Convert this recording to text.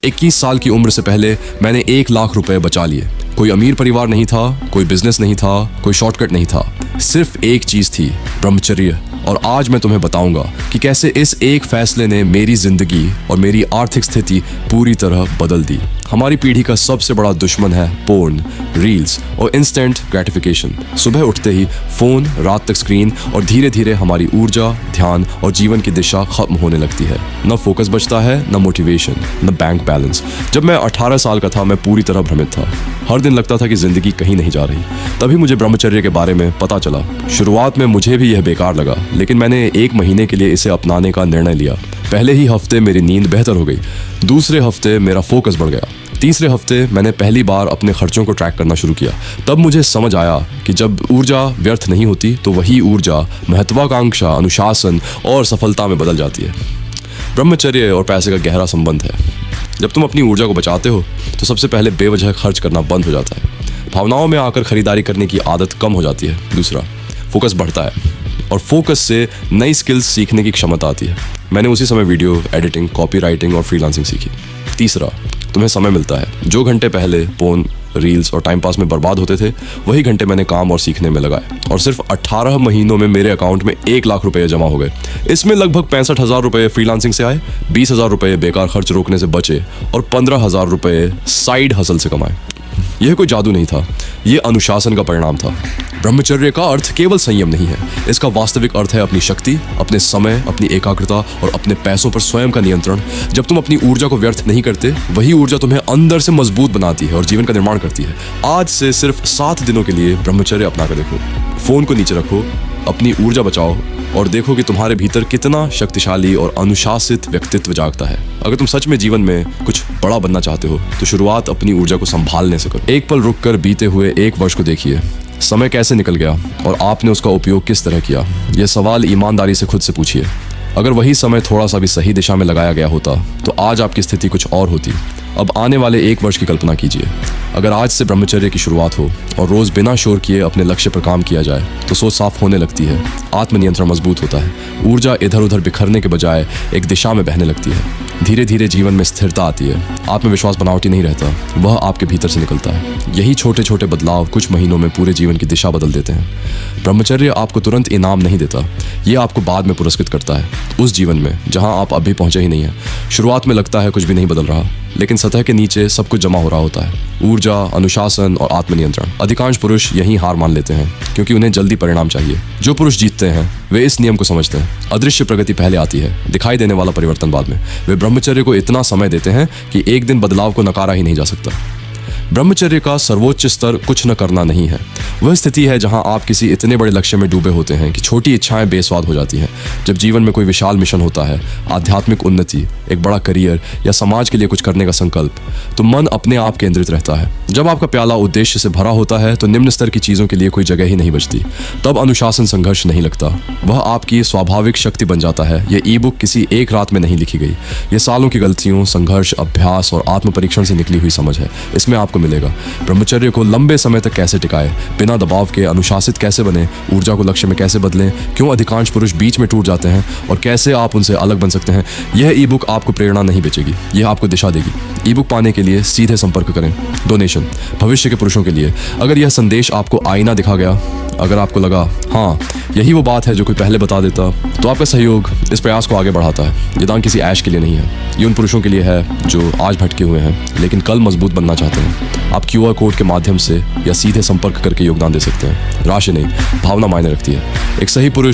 21 साल की उम्र से पहले मैंने 1 लाख रुपए बचा लिए। कोई अमीर परिवार नहीं था, कोई बिजनेस नहीं था, कोई शॉर्टकट नहीं था, सिर्फ एक चीज थी, ब्रह्मचर्य। और आज मैं तुम्हें बताऊंगा कि कैसे इस एक फैसले ने मेरी जिंदगी और मेरी आर्थिक स्थिति पूरी तरह बदल दी। हमारी पीढ़ी का सबसे बड़ा दुश्मन है पोर्न, रील्स और इंस्टेंट ग्रेटिफिकेशन। सुबह उठते ही फोन, रात तक स्क्रीन और धीरे धीरे हमारी ऊर्जा, ध्यान और जीवन की दिशा खत्म होने लगती है। न फोकस बचता है, न मोटिवेशन, न बैंक बैलेंस। जब मैं 18 साल का था मैं पूरी तरह भ्रमित था। हर दिन लगता था कि जिंदगी कहीं नहीं जा रही। तभी मुझे ब्रह्मचर्य के बारे में पता चला। शुरुआत में मुझे भी यह बेकार लगा, लेकिन मैंने 1 महीने के लिए इसे अपनाने का निर्णय लिया। पहले ही हफ्ते मेरी नींद बेहतर हो गई, दूसरे हफ्ते मेरा फोकस बढ़ गया, तीसरे हफ्ते मैंने पहली बार अपने खर्चों को ट्रैक करना शुरू किया। तब मुझे समझ आया कि जब ऊर्जा व्यर्थ नहीं होती तो वही ऊर्जा महत्वाकांक्षा, अनुशासन और सफलता में बदल जाती है। ब्रह्मचर्य और पैसे का गहरा संबंध है। जब तुम अपनी ऊर्जा को बचाते हो तो सबसे पहले बेवजह खर्च करना बंद हो जाता है। भावनाओं में आकर खरीदारी करने की आदत कम हो जाती है। दूसरा, फोकस बढ़ता है और फोकस से नई स्किल्स सीखने की क्षमता आती है। मैंने उसी समय वीडियो एडिटिंग, कॉपी राइटिंग और फ्रीलांसिंग सीखी। तीसरा, तुम्हें समय मिलता है। जो घंटे पहले फोन, रील्स और टाइम पास में बर्बाद होते थे, वही घंटे मैंने काम और सीखने में लगाए। और सिर्फ 18 महीनों में मेरे अकाउंट में 1 लाख रुपए जमा हो गए। इसमें लगभग 65,000 रुपए फ्रीलांसिंग से आए, 20,000 रुपए बेकार खर्च रोकने से बचे और 15,000 रुपए साइड हसल से कमाए। यह कोई जादू नहीं था, यह अनुशासन का परिणाम था। ब्रह्मचर्य का अर्थ केवल संयम नहीं है, इसका वास्तविक अर्थ है अपनी शक्ति, अपने समय, अपनी एकाग्रता और अपने पैसों पर स्वयं का नियंत्रण। जब तुम अपनी ऊर्जा को व्यर्थ नहीं करते, वही ऊर्जा तुम्हें अंदर से मजबूत बनाती है और जीवन का निर्माण करती है। आज से सिर्फ 7 दिनों के लिए ब्रह्मचर्य अपना कर देखो। फोन को नीचे रखो, अपनी ऊर्जा बचाओ और देखो कि तुम्हारे भीतर कितना शक्तिशाली और अनुशासित व्यक्तित्व जागता है। अगर तुम सच में जीवन में कुछ बड़ा बनना चाहते हो तो शुरुआत अपनी ऊर्जा को संभालने से करो। एक पल रुककर बीते हुए 1 वर्ष को देखिए। समय कैसे निकल गया और आपने उसका उपयोग किस तरह किया? यह सवाल ईमानदारी से खुद से पूछिए। अगर वही समय थोड़ा सा भी सही दिशा में लगाया गया होता तो आज आपकी स्थिति कुछ और होती। अब आने वाले 1 वर्ष की कल्पना कीजिए। अगर आज से ब्रह्मचर्य की शुरुआत हो और रोज बिना शोर किए अपने लक्ष्य पर काम किया जाए तो सोच साफ होने लगती है, आत्मनियंत्रण मजबूत होता है, ऊर्जा इधर उधर बिखरने के बजाय एक दिशा में बहने लगती है। धीरे धीरे जीवन में स्थिरता आती है, आत्मविश्वास बनावटी नहीं रहता, वह आपके भीतर से निकलता है। यही छोटे छोटे बदलाव कुछ महीनों में पूरे जीवन की दिशा बदल देते हैं। ब्रह्मचर्य आपको तुरंत इनाम नहीं देता, ये आपको बाद में पुरस्कृत करता है, उस जीवन में जहां आप अभी पहुंचे ही नहीं है। शुरुआत में लगता है कुछ भी नहीं बदल रहा, लेकिन सतह के नीचे सब कुछ जमा हो रहा होता है, ऊर्जा, अनुशासन और आत्मनियंत्रण। अधिकांश पुरुष यही हार मान लेते हैं क्योंकि उन्हें जल्दी परिणाम चाहिए। जो पुरुष जीतते हैं वे इस नियम को समझते हैं, अदृश्य प्रगति पहले आती है, दिखाई देने वाला परिवर्तन बाद में। वे ब्रह्मचर्य को इतना समय देते हैं कि एक दिन बदलाव को नकारा ही नहीं जा सकता। ब्रह्मचर्य का सर्वोच्च स्तर कुछ न करना नहीं है, वह स्थिति है जहां आप किसी इतने बड़े लक्ष्य में डूबे होते हैं कि छोटी इच्छाएं बेस्वाद हो जाती हैं। जब जीवन में कोई विशाल मिशन होता है, आध्यात्मिक उन्नति, एक बड़ा करियर या समाज के लिए कुछ करने का संकल्प, तो मन अपने आप केंद्रित रहता है। जब आपका प्याला उद्देश्य से भरा होता है तो निम्न स्तर की चीजों के लिए कोई जगह ही नहीं बचती। तब अनुशासन संघर्ष नहीं लगता, वह आपकी स्वाभाविक शक्ति बन जाता है। यह ई बुक किसी एक रात में नहीं लिखी गई, यह सालों की गलतियों, संघर्ष, अभ्यास और आत्म परीक्षण से निकली हुई समझ है। इसमें आपको मिलेगा ब्रह्मचर्य को लंबे समय तक कैसे टिकाए, बिना दबाव के अनुशासित कैसे बने, ऊर्जा को लक्ष्य में कैसे बदलें, क्यों अधिकांश पुरुष बीच में टूट जाते हैं और कैसे आप उनसे अलग बन सकते हैं। यह ई बुक आपको प्रेरणा नहीं बेचेगी, यह आपको दिशा देगी। ई बुक पाने के लिए सीधे संपर्क करें। डोनेशन भविष्य के पुरुषों के लिए। अगर यह संदेश आपको आईना दिखा गया, अगर आपको लगा हाँ यही वो बात है जो कोई पहले बता देता, तो आपका सहयोग इस प्रयास को आगे बढ़ाता है। ये दान किसी ऐश के लिए नहीं है, ये उन पुरुषों के लिए है जो आज भटके हुए हैं लेकिन कल मजबूत बनना चाहते हैं। आप QR कोड के माध्यम से या सीधे संपर्क करके योगदान दे सकते हैं। राशि नहीं, भावना मायने रखती है। एक सही पुरुष